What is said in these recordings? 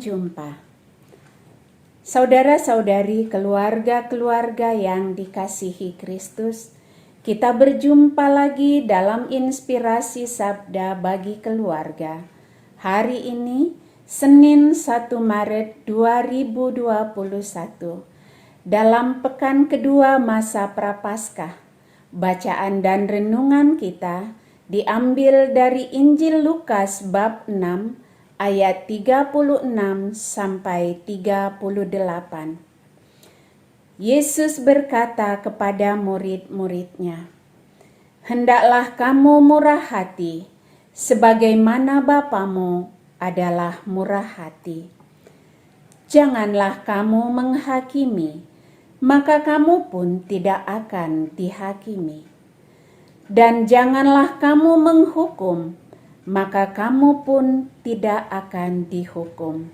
jumpa. Saudara-saudari, keluarga-keluarga yang dikasihi Kristus, kita berjumpa lagi dalam inspirasi sabda bagi keluarga. Hari ini, Senin 1 Maret 2021, dalam pekan kedua masa Prapaskah. Bacaan dan renungan kita diambil dari Injil Lukas bab 6 ayat 36 sampai 38. Yesus berkata kepada murid-muridnya, "Hendaklah kamu murah hati, sebagaimana Bapamu adalah murah hati. Janganlah kamu menghakimi, maka kamu pun tidak akan dihakimi. Dan janganlah kamu menghukum, maka kamu pun tidak akan dihukum.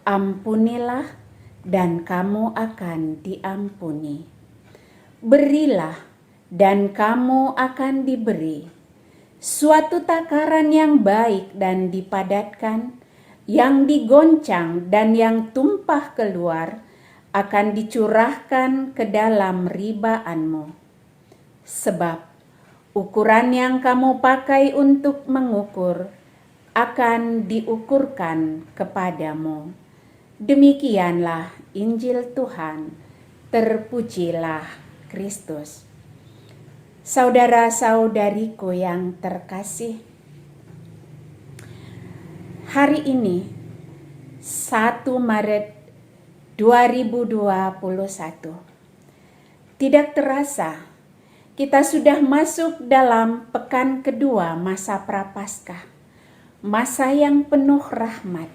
Ampunilah, dan kamu akan diampuni. Berilah, dan kamu akan diberi. Suatu takaran yang baik dan dipadatkan, yang digoncang dan yang tumpah keluar, akan dicurahkan ke dalam ribaanmu. Sebab ukuran yang kamu pakai untuk mengukur akan diukurkan kepadamu." Demikianlah Injil Tuhan. Terpujilah Kristus. Saudara-saudariku yang terkasih, hari ini 1 Maret 2021, tidak terasa kita sudah masuk dalam pekan kedua masa Prapaskah, masa yang penuh rahmat,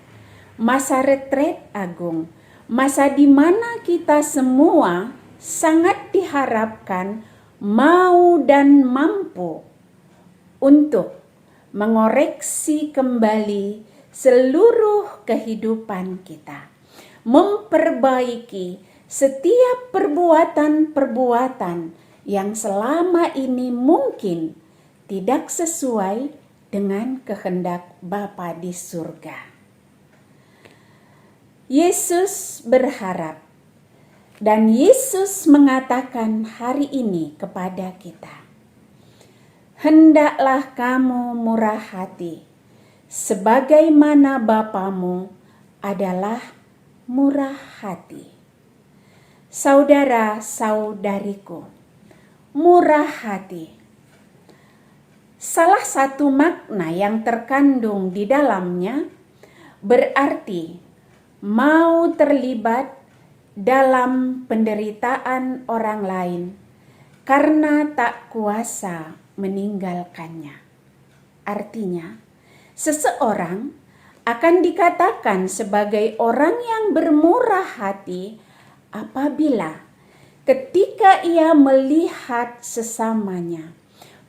masa retret agung, masa di mana kita semua sangat diharapkan mau dan mampu untuk mengoreksi kembali seluruh kehidupan kita, memperbaiki setiap perbuatan-perbuatan yang selama ini mungkin tidak sesuai dengan kehendak Bapa di surga. Yesus berharap dan Yesus mengatakan hari ini kepada kita, "Hendaklah kamu murah hati, sebagaimana Bapamu adalah murah hati." Saudara-saudariku, murah hati. Salah satu makna yang terkandung di dalamnya berarti mau terlibat dalam penderitaan orang lain karena tak kuasa meninggalkannya. Artinya, seseorang akan dikatakan sebagai orang yang bermurah hati apabila ketika ia melihat sesamanya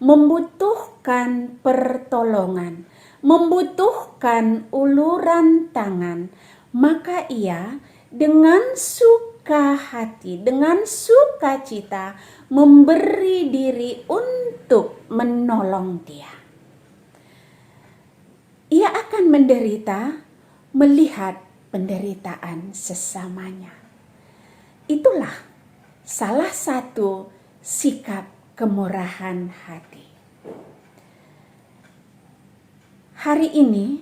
membutuhkan pertolongan, membutuhkan uluran tangan, maka ia dengan suka hati, dengan sukacita memberi diri untuk menolong dia. Ia akan menderita melihat penderitaan sesamanya. Itulah salah satu sikap kemurahan hati. Hari ini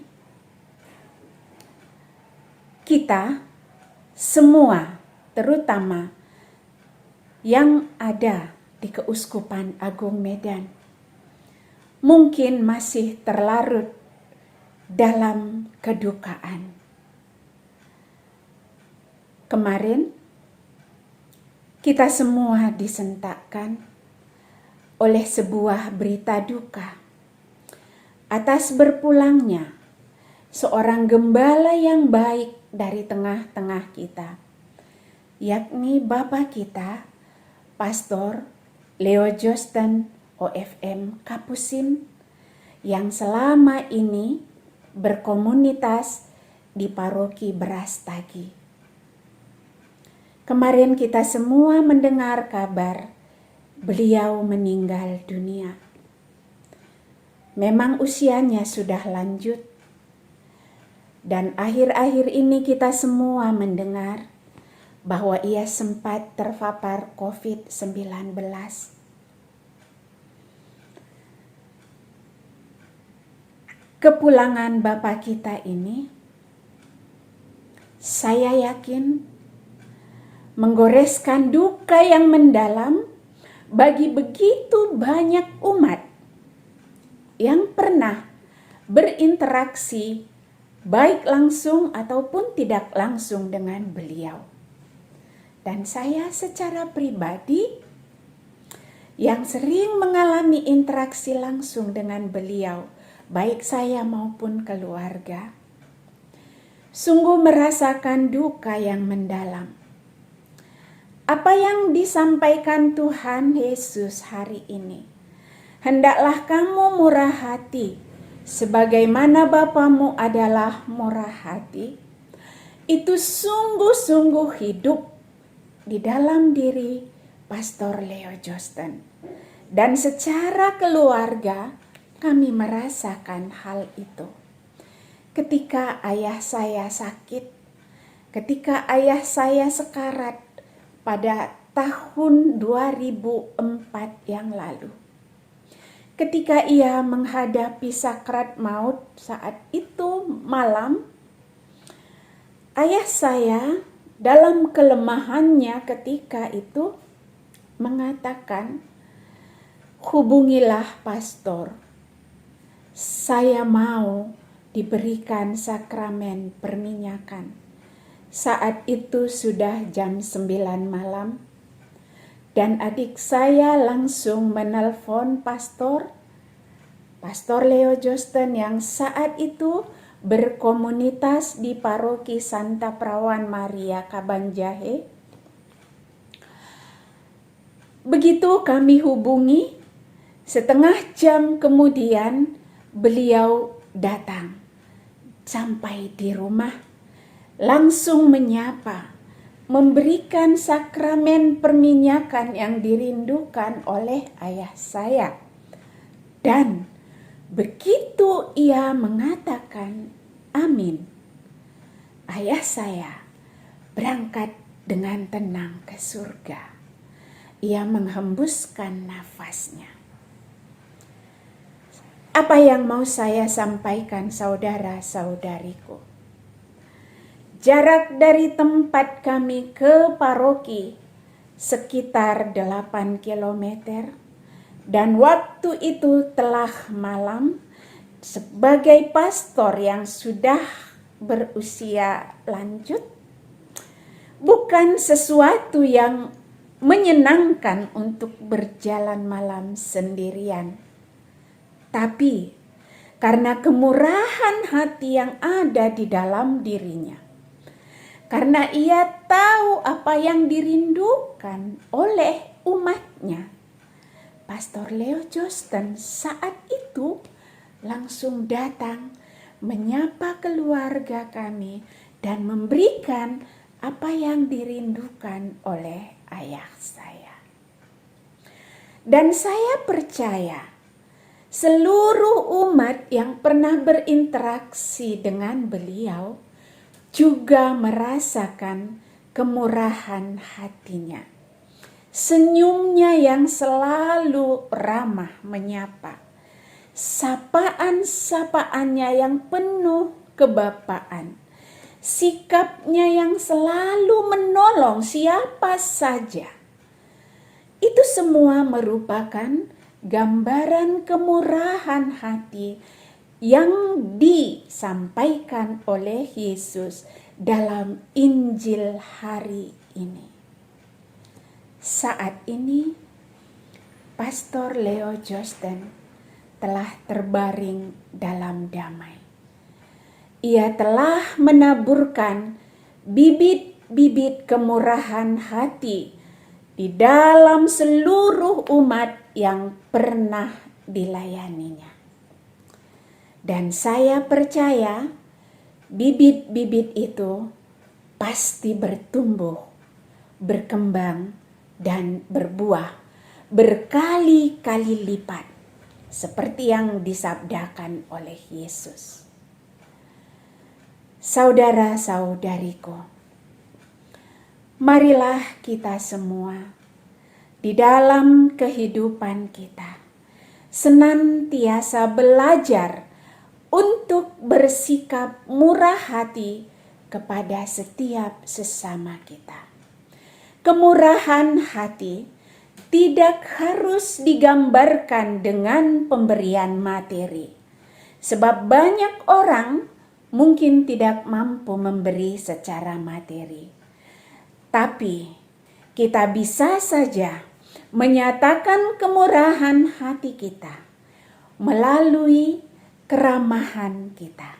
kita semua, terutama yang ada di Keuskupan Agung Medan, mungkin masih terlarut dalam kedukaan. Kemarin kita semua disentakkan oleh sebuah berita duka atas berpulangnya seorang gembala yang baik dari tengah-tengah kita, yakni Bapak kita, Pastor Leo Josten OFM Kapusin, yang selama ini berkomunitas di Paroki Brastagi. Kemarin kita semua mendengar kabar beliau meninggal dunia. Memang usianya sudah lanjut Dan akhir-akhir ini kita semua mendengar bahwa ia sempat terpapar COVID-19. Kepulangan Bapa kita ini, saya yakin menggoreskan duka yang mendalam bagi begitu banyak umat yang pernah berinteraksi baik langsung ataupun tidak langsung dengan beliau. Dan saya secara pribadi yang sering mengalami interaksi langsung dengan beliau, baik saya maupun keluarga, sungguh merasakan duka yang mendalam. Apa yang disampaikan Tuhan Yesus hari ini, hendaklah kamu murah hati, sebagaimana Bapamu adalah murah hati, itu sungguh-sungguh hidup di dalam diri Pastor Leo Josten. Dan secara keluarga kami merasakan hal itu. Ketika ayah saya sakit, ketika ayah saya sekarat pada tahun 2004 yang lalu. Ketika ia menghadapi sakrat maut saat itu malam, ayah saya dalam kelemahannya ketika itu mengatakan, hubungilah pastor, saya mau diberikan sakramen perminyakan. Saat itu sudah jam 9 malam. Dan adik saya langsung menelpon Pastor Leo Josten yang saat itu berkomunitas di Paroki Santa Perawan Maria Kabanjahe. Begitu kami hubungi, setengah jam kemudian beliau datang. Sampai di rumah, langsung menyapa, memberikan sakramen perminyakan yang dirindukan oleh ayah saya. Dan begitu ia mengatakan amin, ayah saya berangkat dengan tenang ke surga. Ia menghembuskan nafasnya. Apa yang mau saya sampaikan, saudara-saudariku? Jarak dari tempat kami ke paroki sekitar 8 km. Dan waktu itu telah malam. Sebagai pastor yang sudah berusia lanjut, bukan sesuatu yang menyenangkan untuk berjalan malam sendirian. Tapi karena kemurahan hati yang ada di dalam dirinya, karena ia tahu apa yang dirindukan oleh umatnya, Pastor Leo Josten saat itu langsung datang menyapa keluarga kami dan memberikan apa yang dirindukan oleh ayah saya. Dan saya percaya seluruh umat yang pernah berinteraksi dengan beliau juga merasakan kemurahan hatinya. Senyumnya yang selalu ramah menyapa. Sapaan-sapaannya yang penuh kebapaan. Sikapnya yang selalu menolong siapa saja. Itu semua merupakan gambaran kemurahan hati yang disampaikan oleh Yesus dalam Injil hari ini. Saat ini Pastor Leo Josten telah terbaring dalam damai. Ia telah menaburkan bibit-bibit kemurahan hati di dalam seluruh umat yang pernah dilayaninya. Dan saya percaya bibit-bibit itu pasti bertumbuh, berkembang, dan berbuah berkali-kali lipat seperti yang disabdakan oleh Yesus. Saudara-saudariku, marilah kita semua di dalam kehidupan kita senantiasa belajar untuk bersikap murah hati kepada setiap sesama kita. Kemurahan hati tidak harus digambarkan dengan pemberian materi, sebab banyak orang mungkin tidak mampu memberi secara materi. Tapi kita bisa saja menyatakan kemurahan hati kita melalui keramahan kita,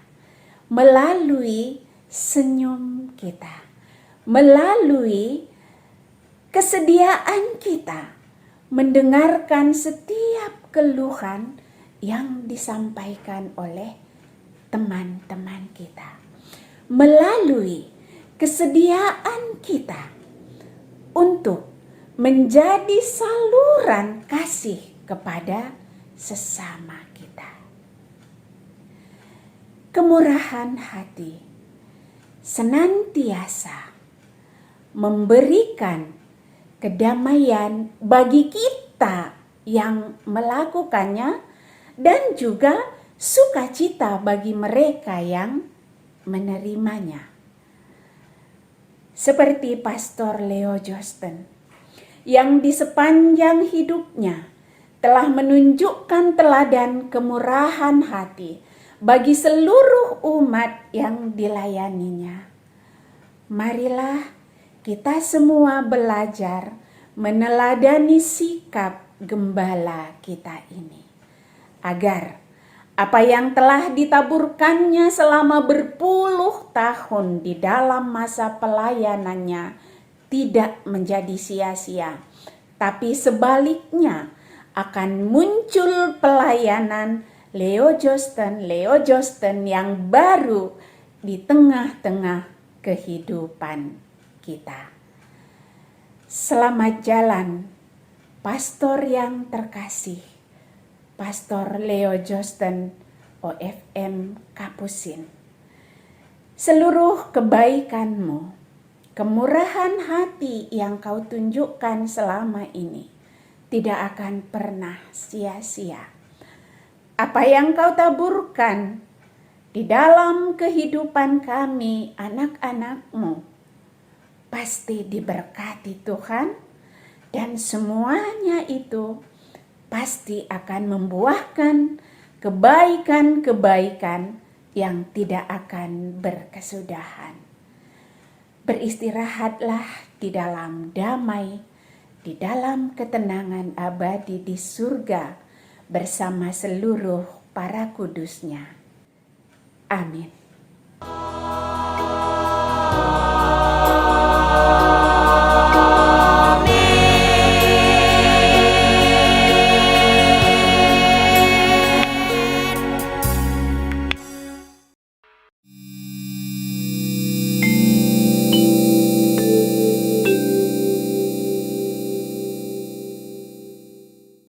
melalui senyum kita, melalui kesediaan kita mendengarkan setiap keluhan yang disampaikan oleh teman-teman kita, melalui kesediaan kita untuk menjadi saluran kasih kepada sesama kita. Kemurahan hati senantiasa memberikan kedamaian bagi kita yang melakukannya dan juga sukacita bagi mereka yang menerimanya. Seperti Pastor Leo Josten yang di sepanjang hidupnya telah menunjukkan teladan kemurahan hati bagi seluruh umat yang dilayaninya. Marilah kita semua belajar meneladani sikap gembala kita ini, agar apa yang telah ditaburkannya selama berpuluh tahun di dalam masa pelayanannya tidak menjadi sia-sia, tapi sebaliknya akan muncul pelayanan Leo Josten yang baru di tengah-tengah kehidupan kita. Selamat jalan, pastor yang terkasih, Pastor Leo Josten OFM Kapusin. Seluruh kebaikanmu, kemurahan hati yang kau tunjukkan selama ini tidak akan pernah sia-sia. Apa yang kau taburkan di dalam kehidupan kami, anak-anak-Mu, pasti diberkati Tuhan, dan semuanya itu pasti akan membuahkan kebaikan-kebaikan yang tidak akan berkesudahan. Beristirahatlah di dalam damai, di dalam ketenangan abadi di surga bersama seluruh para kudusnya. Amin.